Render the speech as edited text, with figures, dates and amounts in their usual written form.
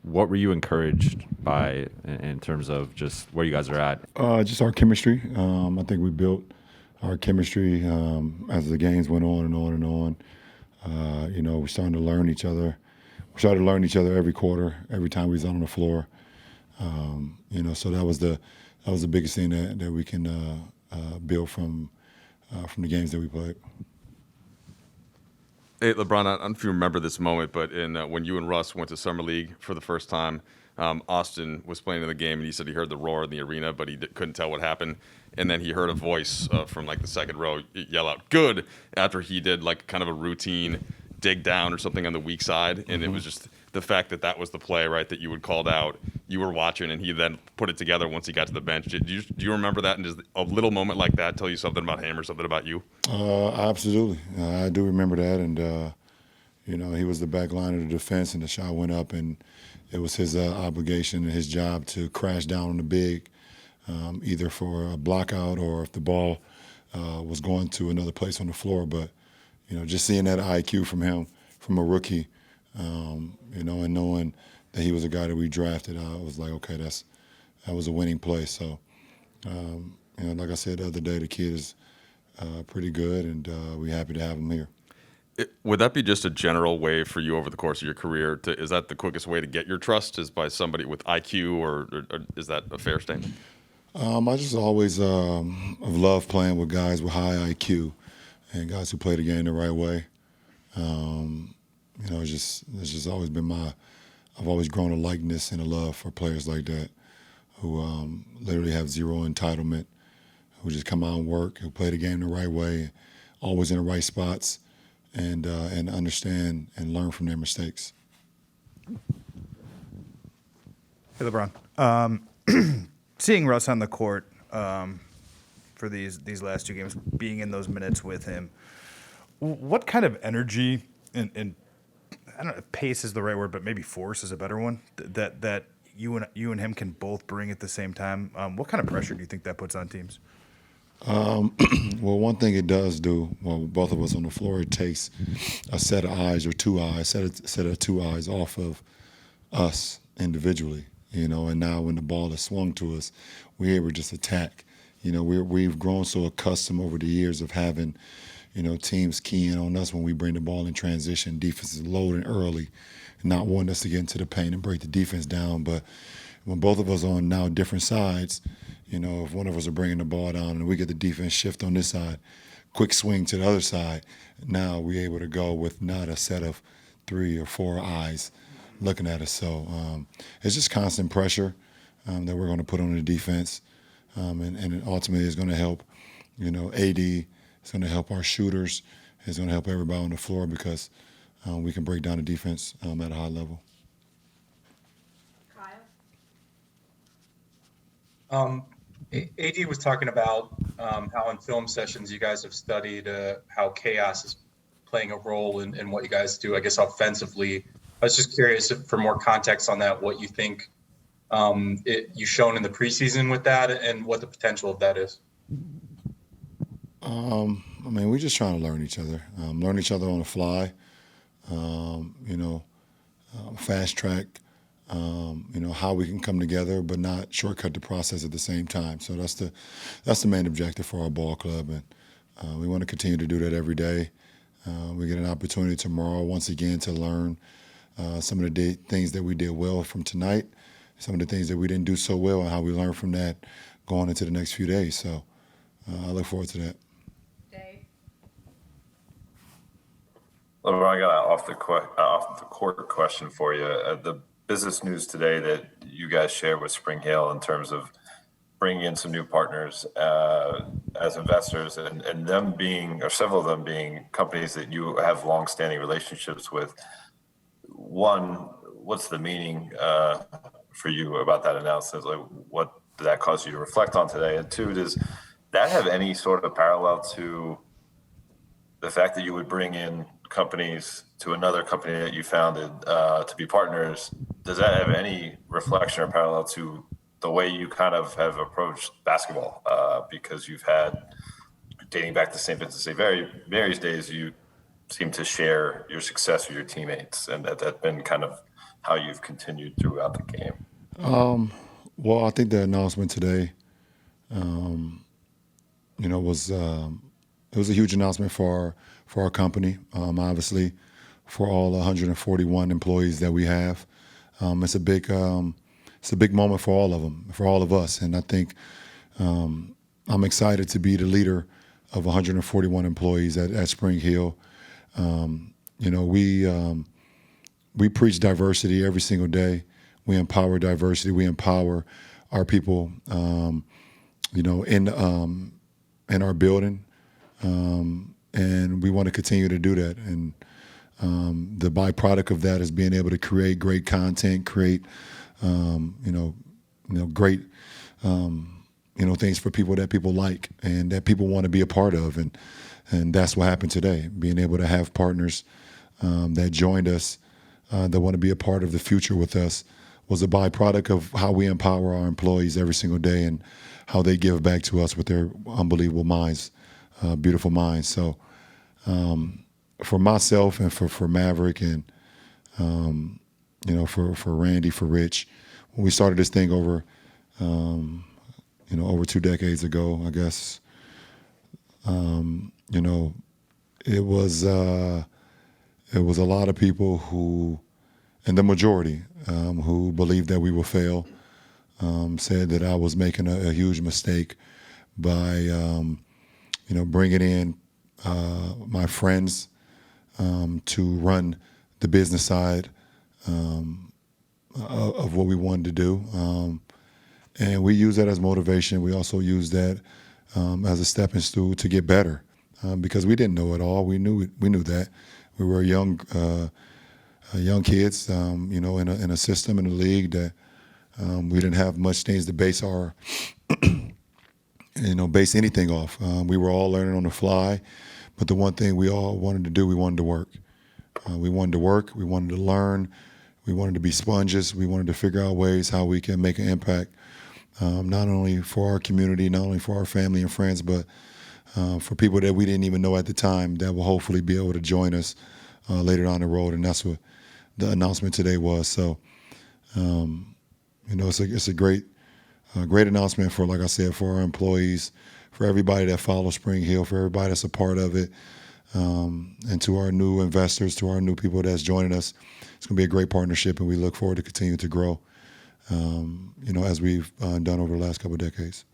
what were you encouraged by in terms of just where you guys are at? Just our chemistry. I think we built our chemistry as the games went on and on and on. We're starting to learn each other. We started to learn each other every quarter, every time we was out on the floor. So that was the biggest thing that we can build from the games that we played. Hey, LeBron, I don't know if you remember this moment, but when you and Russ went to Summer League for the first time, Austin was playing in the game, and he said he heard the roar in the arena, but he couldn't tell what happened. And then he heard a voice from like the second row yell out, "Good!" after he did like kind of a routine dig down or something on the weak side. And it was just the fact that was the play, right, that you had called out. You were watching, and he then put it together once he got to the bench. Do you remember that? And does a little moment like that tell you something about him or something about you? Absolutely. I do remember that. And, he was the back line of the defense, and the shot went up, and it was his obligation and his job to crash down on the big, either for a blockout or if the ball was going to another place on the floor. But, just seeing that IQ from him, from a rookie, and knowing that he was a guy that we drafted, I was like, okay, that was a winning play. So, like I said the other day, the kid is pretty good, and we're happy to have him here. Would that be just a general way for you over the course of your career? Is that the quickest way to get your trust, is by somebody with IQ, or is that a fair statement? I just always have loved playing with guys with high IQ and guys who play the game the right way. It's just always been I've always grown a likeness and a love for players like that who literally have zero entitlement, who just come out and work, who play the game the right way, always in the right spots, and understand and learn from their mistakes. Hey, LeBron. Seeing Russ on the court for these last two games, being in those minutes with him, what kind of energy and I don't know if pace is the right word, but maybe force is a better one, that you and him can both bring at the same time? What kind of pressure do you think that puts on teams? Well, one thing it does do, both of us on the floor, it takes a set of eyes or two eyes, set of two eyes off of us individually, and now when the ball is swung to us, we're able to just attack. We've grown so accustomed over the years of having, teams keying on us when we bring the ball in transition, defenses loading early, not wanting us to get into the paint and break the defense down. But when both of us are on now different sides, if one of us are bringing the ball down and we get the defense shift on this side, quick swing to the other side, now we're able to go with not a set of 3 or 4 eyes looking at us. So it's just constant pressure that we're going to put on the defense, and ultimately it's going to help, AD. It's going to help our shooters. It's going to help everybody on the floor because we can break down the defense at a high level. AD was talking about how in film sessions you guys have studied how chaos is playing a role in what you guys do, I guess, offensively. I was just curious for more context on that, what you think you've shown in the preseason with that and what the potential of that is. We're just trying to learn each other on the fly, fast track, how we can come together, but not shortcut the process at the same time. So that's the main objective for our ball club, and we want to continue to do that every day. We get an opportunity tomorrow once again to learn some of the things that we did well from tonight, some of the things that we didn't do so well, and how we learn from that going into the next few days. So I look forward to that. LeBron, I got off the court question for you. The business news today that you guys shared with Spring Hill in terms of bringing in some new partners as investors, and them being, or several of them being, companies that you have long-standing relationships with. One, what's the meaning for you about that announcement? Like, what did that cause you to reflect on today? And two, does that have any sort of parallel to the fact that you would bring in companies to another company that you founded to be partners? Does that have any reflection or parallel to the way you kind of have approached basketball? Because you've had, dating back to St. Vincent St. Mary's days, you seem to share your success with your teammates, and that's been kind of how you've continued throughout the game? Well, I think the announcement today, was it was a huge announcement for our company. Obviously, for all 141 employees that we have, it's a big moment for all of them, for all of us, and I think I'm excited to be the leader of 141 employees at Spring Hill. We preach diversity every single day. We empower diversity. We empower our people, in our building, and we want to continue to do that. And the byproduct of that is being able to create great content, create, great, things for people that people like and that people want to be a part of. And that's what happened today. Being able to have partners that joined us, that want to be a part of the future with us, was a byproduct of how we empower our employees every single day and how they give back to us with their unbelievable minds, beautiful minds. So for myself and for Maverick and, for Randy, for Rich, when we started this thing over 2 decades ago, I guess, it was a lot of people who, and the majority, who believed that we would fail, said that I was making a huge mistake by, bringing in my friends to run the business side of what we wanted to do. And we use that as motivation. We also use that as a stepping stool to get better, because we didn't know it all. We knew that. We were young kids, in a system, in a league that we didn't have much things to base our, base anything off. We were all learning on the fly, but the one thing we all wanted to do, we wanted to work. We wanted to work. We wanted to learn. We wanted to be sponges. We wanted to figure out ways how we can make an impact, not only for our community, not only for our family and friends, but for people that we didn't even know at the time that will hopefully be able to join us later down the road. And that's what the announcement today was. So, it's a great announcement for, like I said, for our employees, for everybody that follows Spring Hill, for everybody that's a part of it, and to our new investors, to our new people that's joining us. It's going to be a great partnership, and we look forward to continue to grow, as we've done over the last couple of decades.